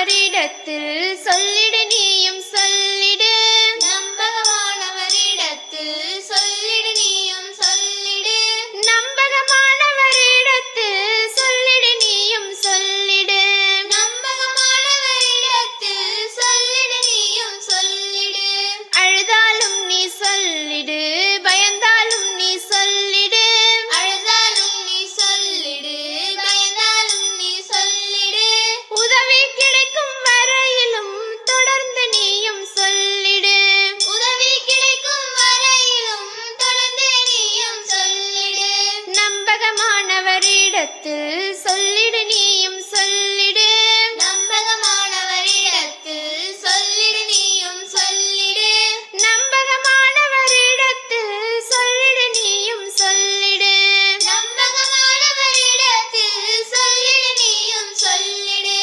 நம்பகமானவரிடத்தில் சொல்லிடு நீயும் சொல்லிடு. நம்பகமானவரிடத்தில் சொல்லிடு நீயும் சொல்லிடு. நம்பகமானவரிடத்தில் சொல்லிடு நீயும் சொல்லிடு. நம்பகமானவரிடத்தில் சொல்லிடு நீயும் சொல்லிடு. அழுதாலும் நீ சொல்லிடு, பயந்தாலும் நீ சொல்லிடு. அழுதாலும் நீ சொல்லிடு, பயந்தாலும் நீ சொல்லிடு. உதவி கிடைக்கும் வரையிலும் தொடர்ந்து நீயும் சொல்லிடு. உதவி கிடைக்கும் வரையிலும் தொடர்ந்து நீயும் சொல்லிடு. நம்பகமானவரிடத்தில் சொல்லிடு நீயும் சொல்லிடு. நம்பகமானவரிடத்தில் சொல்லிடு நீயும் சொல்லிடு. நம்பகமானவரிடத்தில் சொல்லிடு நீயும் சொல்லிடு. நம்பகமானவரிடத்தில் சொல்லிடு நீயும் சொல்லிடு.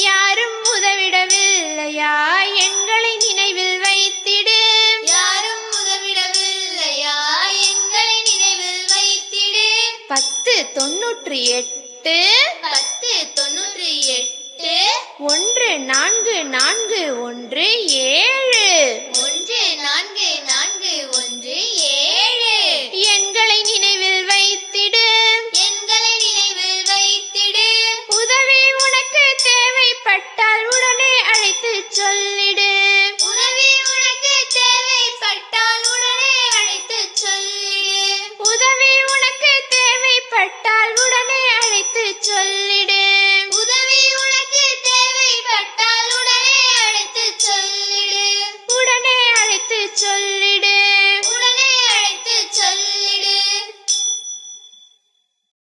யாரும் உதவிடவில்லையா எங்களை நினைவில் வைத்திடு. யாரும் உதவிடவில்லையா எங்களை நினைவில் வைத்திடு. 1098 1098 1441 7